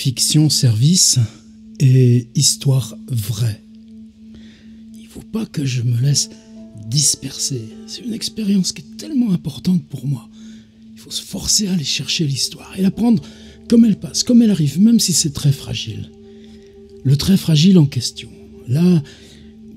Fiction service et histoire vraie. Il ne faut pas que je me laisse disperser. C'est une expérience qui est tellement importante pour moi. Il faut se forcer à aller chercher l'histoire et la prendre comme elle passe, comme elle arrive, même si c'est très fragile. Le très fragile en question. Là,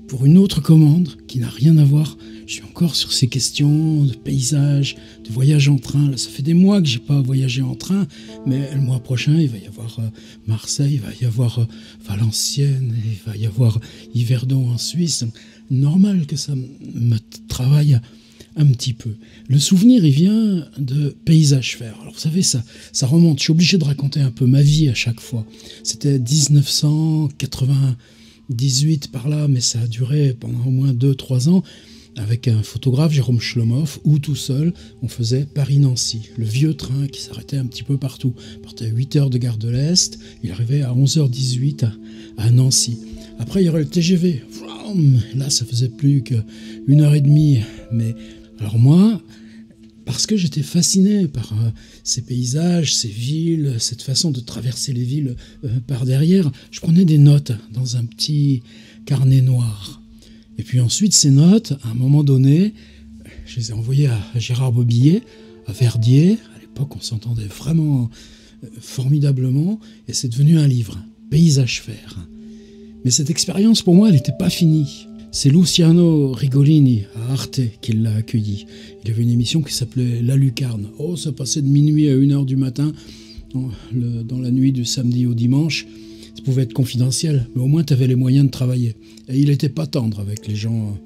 pour une autre commande qui n'a rien à voir, je suis encore sur ces questions de paysage, de voyage en train. Là, ça fait des mois que je n'ai pas voyagé en train, mais le mois prochain, il va y avoir Marseille, il va y avoir Valenciennes, il va y avoir Yverdon en Suisse. Normal que ça me travaille un petit peu. Le souvenir, il vient de Paysage Faire. Alors vous savez, ça remonte. Je suis obligé de raconter un peu ma vie à chaque fois. C'était 1998 par là, mais ça a duré pendant au moins 2-3 ans. Avec un photographe, Jérôme Schlomoff, où tout seul, on faisait Paris-Nancy. Le vieux train qui s'arrêtait un petit peu partout. Il partait à 8h de Gare de l'Est, il arrivait à 11h18 à Nancy. Après, il y aurait le TGV. Là, ça faisait plus qu'1h30. Mais alors moi, parce que j'étais fasciné par ces paysages, ces villes, cette façon de traverser les villes par derrière, je prenais des notes dans un petit carnet noir. Et puis ensuite, ces notes, à un moment donné, je les ai envoyées à Gérard Bobillet, à Verdier. À l'époque, on s'entendait vraiment formidablement. Et c'est devenu un livre, Paysage Faire. Mais cette expérience, pour moi, elle n'était pas finie. C'est Luciano Rigolini, à Arte, qui l'a accueilli. Il avait une émission qui s'appelait La Lucarne. Oh, ça passait de minuit à 1h du matin, dans la nuit du samedi au dimanche. Ça pouvait être confidentiel, mais au moins tu avais les moyens de travailler. Et il n'était pas tendre avec les gens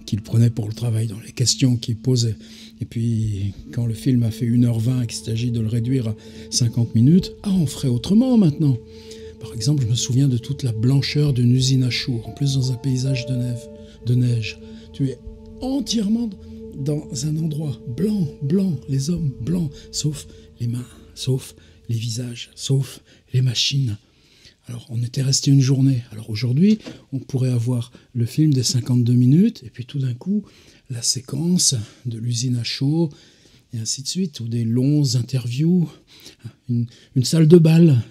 qu'il prenait pour le travail, dans les questions qu'il posait. Et puis, quand le film a fait 1h20 et qu'il s'agit de le réduire à 50 minutes, on ferait autrement maintenant. Par exemple, je me souviens de toute la blancheur d'une usine à chaux, en plus dans un paysage de neige. Tu es entièrement dans un endroit blanc, les hommes blancs, sauf les mains, sauf les visages, sauf les machines. Alors, on était resté une journée. Alors aujourd'hui, on pourrait avoir le film des 52 minutes, et puis tout d'un coup, la séquence de l'usine à chaux, et ainsi de suite, ou des longs interviews, une salle de bal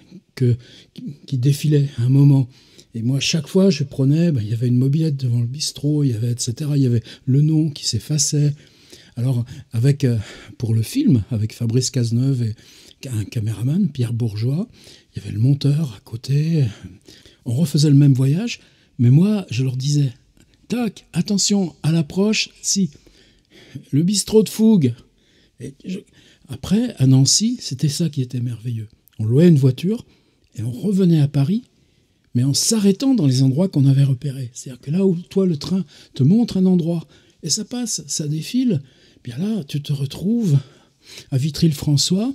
qui défilait à un moment. Et moi, chaque fois, je prenais, il y avait une mobilette devant le bistrot, il y avait etc. Il y avait le nom qui s'effaçait. Alors, pour le film, avec Fabrice Cazeneuve et un caméraman, Pierre Bourgeois, il y avait le monteur à côté. On refaisait le même voyage, mais moi, je leur disais, tac, attention, à l'approche, si, le bistrot de Fougue. Après, à Nancy, c'était ça qui était merveilleux. On louait une voiture et on revenait à Paris, mais en s'arrêtant dans les endroits qu'on avait repérés. C'est-à-dire que là où toi, le train te montre un endroit, et ça passe, ça défile, bien là, tu te retrouves à Vitry-le-François,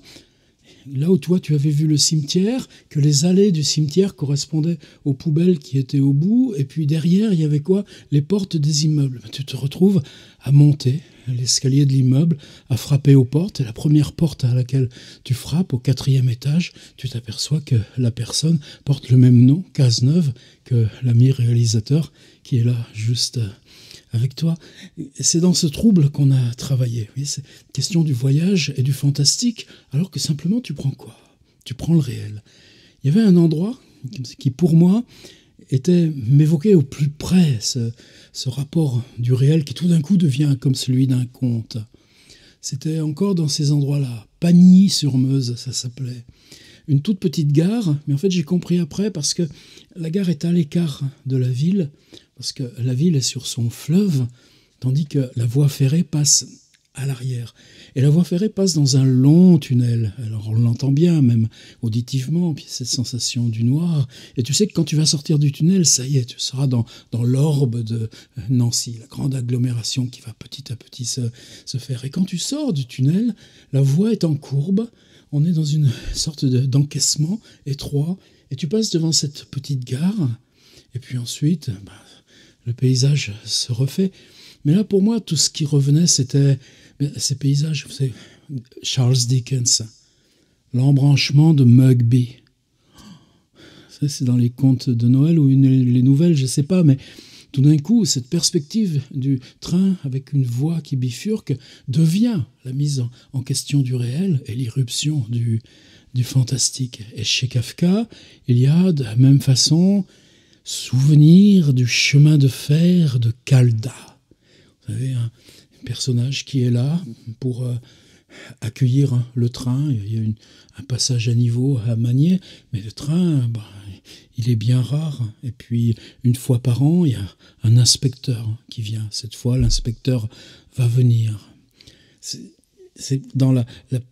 là où toi, tu avais vu le cimetière, que les allées du cimetière correspondaient aux poubelles qui étaient au bout, et puis derrière, il y avait quoi? Les portes des immeubles. Tu te retrouves à monter l'escalier de l'immeuble, à frapper aux portes, et la première porte à laquelle tu frappes, au 4e étage, tu t'aperçois que la personne porte le même nom, Cazeneuve, que l'ami réalisateur qui est là, juste avec toi. C'est dans ce trouble qu'on a travaillé. Oui, c'est question du voyage et du fantastique, alors que simplement tu prends quoi? Tu prends le réel. Il y avait un endroit qui, pour moi, m'évoquait au plus près ce rapport du réel qui tout d'un coup devient comme celui d'un conte. C'était encore dans ces endroits-là. Pagny-sur-Meuse, ça s'appelait. Une toute petite gare, mais en fait j'ai compris après parce que la gare est à l'écart de la ville, parce que la ville est sur son fleuve, tandis que la voie ferrée passe à l'arrière. Et la voie ferrée passe dans un long tunnel. Alors on l'entend bien, même auditivement, puis cette sensation du noir. Et tu sais que quand tu vas sortir du tunnel, ça y est, tu seras dans l'orbe de Nancy, la grande agglomération qui va petit à petit se faire. Et quand tu sors du tunnel, la voie est en courbe, on est dans une sorte d'encaissement étroit, et tu passes devant cette petite gare, et puis ensuite, le paysage se refait. Mais là, pour moi, tout ce qui revenait, c'était ces paysages, vous savez, Charles Dickens, l'embranchement de Mugby. Ça, c'est dans les contes de Noël ou les nouvelles, je ne sais pas, mais tout d'un coup, cette perspective du train avec une voie qui bifurque devient la mise en question du réel et l'irruption du fantastique. Et chez Kafka, il y a de la même façon souvenir du chemin de fer de Calda. Vous savez, un personnage qui est là pour accueillir le train. Il y a un passage à niveau à manier, mais le train, il est bien rare. Et puis, une fois par an, il y a un inspecteur qui vient. Cette fois, l'inspecteur va venir. C'est dans la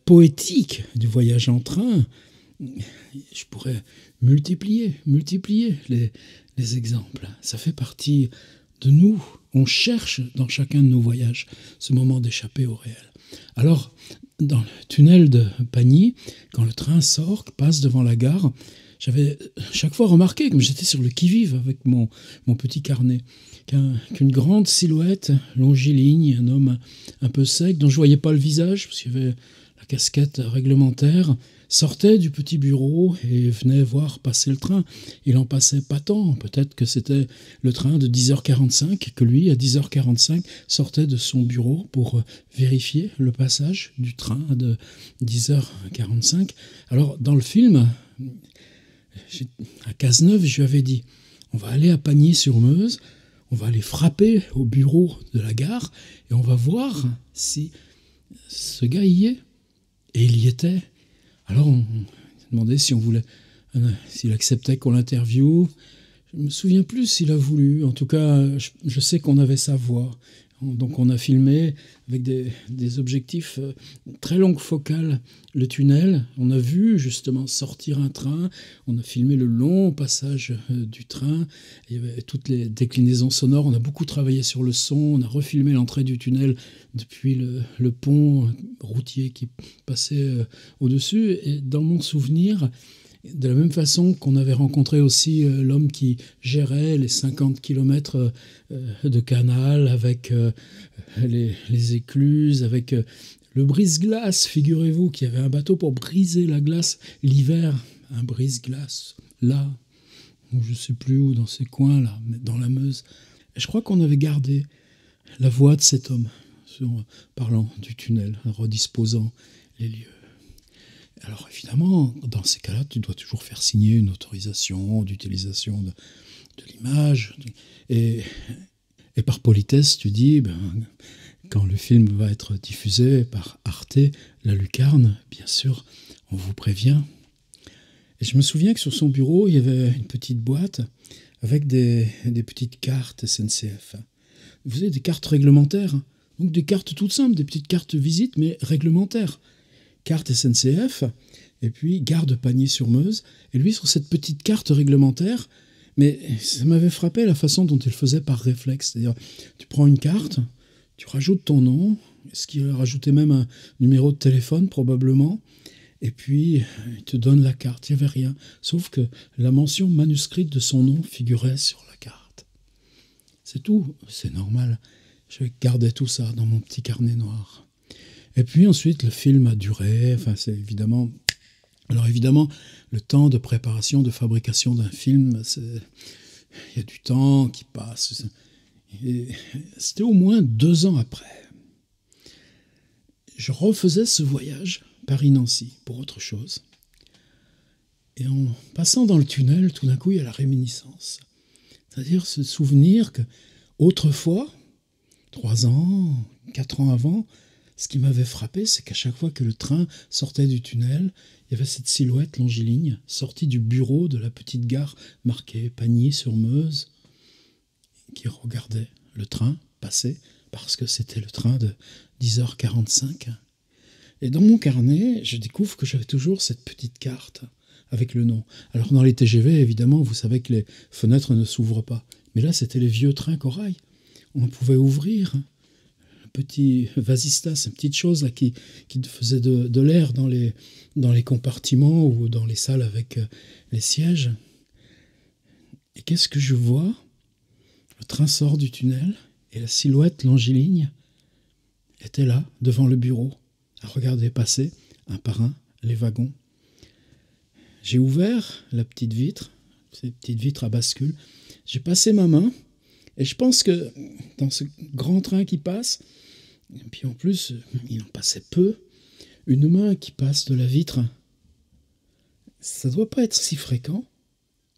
poétique du voyage en train, je pourrais multiplier les exemples. Ça fait partie de nous. On cherche dans chacun de nos voyages ce moment d'échapper au réel. Alors, dans le tunnel de Pagny, quand le train sort, passe devant la gare, j'avais chaque fois remarqué, comme j'étais sur le qui-vive avec mon petit carnet, qu'une grande silhouette longiligne, un homme un peu sec, dont je ne voyais pas le visage, parce qu'il y avait la casquette réglementaire, sortait du petit bureau et venait voir passer le train. Il en passait pas tant, peut-être que c'était le train de 10h45, que lui, à 10h45, sortait de son bureau pour vérifier le passage du train de 10h45. Alors, dans le film, à Cazeneuve, je lui avais dit, on va aller à Pagny-sur-Meuse, on va aller frapper au bureau de la gare et on va voir si ce gars y est. Et il y était. Alors on demandait si on voulait, s'il acceptait qu'on l'interviewe. Je me souviens plus s'il a voulu. En tout cas, je sais qu'on avait sa voix. Donc on a filmé avec des objectifs très longue focale le tunnel. On a vu justement sortir un train. On a filmé le long passage du train. Il y avait toutes les déclinaisons sonores. On a beaucoup travaillé sur le son. On a refilmé l'entrée du tunnel depuis le pont routier qui passait au-dessus. Et dans mon souvenir, de la même façon qu'on avait rencontré aussi l'homme qui gérait les 50 kilomètres de canal avec les écluses, avec le brise-glace, figurez-vous qu'il y avait un bateau pour briser la glace l'hiver, un brise-glace là, ou je ne sais plus où, dans ces coins-là, dans la Meuse. Et je crois qu'on avait gardé la voix de cet homme, parlant du tunnel, redisposant les lieux. Alors évidemment, dans ces cas-là, tu dois toujours faire signer une autorisation d'utilisation de l'image. Et par politesse, tu dis, quand le film va être diffusé par Arte, La Lucarne, bien sûr, on vous prévient. Et je me souviens que sur son bureau, il y avait une petite boîte avec des petites cartes SNCF. Vous avez des cartes réglementaires, donc des cartes toutes simples, des petites cartes visite, mais réglementaires. Carte SNCF, et puis gare de Pagny-sur-Meuse. Et lui, sur cette petite carte réglementaire, mais ça m'avait frappé la façon dont il faisait par réflexe. C'est-à-dire, tu prends une carte, tu rajoutes ton nom, est-ce qu'il a rajouté même un numéro de téléphone, probablement, et puis il te donne la carte. Il n'y avait rien, sauf que la mention manuscrite de son nom figurait sur la carte. C'est tout, c'est normal. Je gardais tout ça dans mon petit carnet noir. Et puis ensuite, le film a duré. Enfin, c'est évidemment... Alors évidemment, le temps de préparation, de fabrication d'un film, il y a du temps qui passe. Et c'était au moins 2 ans après. Je refaisais ce voyage Paris-Nancy pour autre chose. Et en passant dans le tunnel, tout d'un coup, il y a la réminiscence. C'est-à-dire ce souvenir que, autrefois, 3 ans, 4 ans avant, ce qui m'avait frappé, c'est qu'à chaque fois que le train sortait du tunnel, il y avait cette silhouette longiligne sortie du bureau de la petite gare marquée Pagny-sur-Meuse, qui regardait le train passer parce que c'était le train de 10h45. Et dans mon carnet, je découvre que j'avais toujours cette petite carte avec le nom. Alors dans les TGV, évidemment, vous savez que les fenêtres ne s'ouvrent pas. Mais là, c'était les vieux trains corail. On pouvait ouvrir petit vasistas, une petite chose là, qui faisait de l'air dans les compartiments ou dans les salles avec les sièges. Et qu'est-ce que je vois? Le train sort du tunnel et la silhouette longiligne était là, devant le bureau, à regarder passer, un par un, les wagons. J'ai ouvert la petite vitre, cette petite vitre à bascule, j'ai passé ma main, et je pense que dans ce grand train qui passe, et puis en plus, il en passait peu, une main qui passe de la vitre Ça doit pas être si fréquent.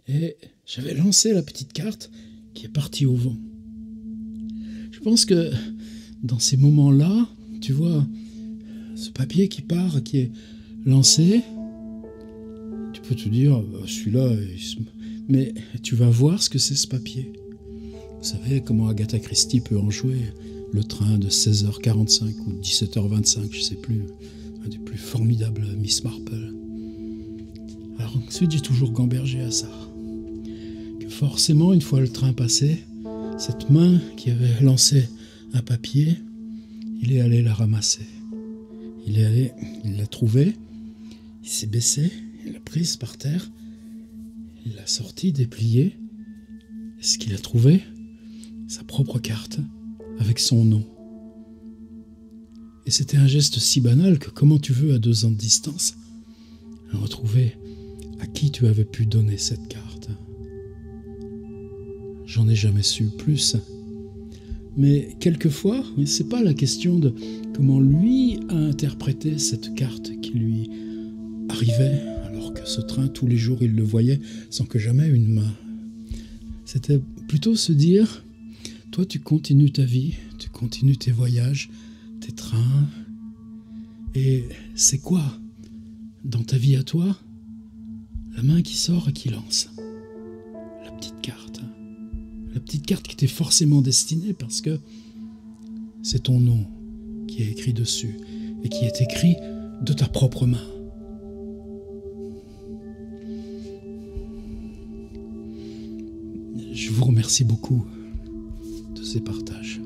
Et j'avais lancé la petite carte qui est partie au vent. Je pense que dans ces moments-là, tu vois, ce papier qui part, qui est lancé, tu peux te dire, celui-là, mais tu vas voir ce que c'est ce papier. Vous savez comment Agatha Christie peut en jouer le train de 16h45 ou 17h25, je sais plus, un des plus formidables Miss Marple. Alors ensuite, j'ai toujours gambergé à ça. Que forcément, une fois le train passé, cette main qui avait lancé un papier, il est allé la ramasser. Il l'a trouvée, il s'est baissé, il l'a prise par terre, il l'a sortie, dépliée. Et ce qu'il a trouvé, sa propre carte, avec son nom. Et c'était un geste si banal que comment tu veux, à 2 ans de distance, retrouver à qui tu avais pu donner cette carte. J'en ai jamais su plus. Mais quelquefois, c'est pas la question de comment lui a interprété cette carte qui lui arrivait, alors que ce train, tous les jours, il le voyait sans que jamais une main. C'était plutôt se dire, toi tu continues ta vie, tu continues tes voyages, tes trains, et c'est quoi, dans ta vie à toi, la main qui sort et qui lance la petite carte. La petite carte qui t'est forcément destinée parce que c'est ton nom qui est écrit dessus et qui est écrit de ta propre main. Je vous remercie beaucoup de ces partages.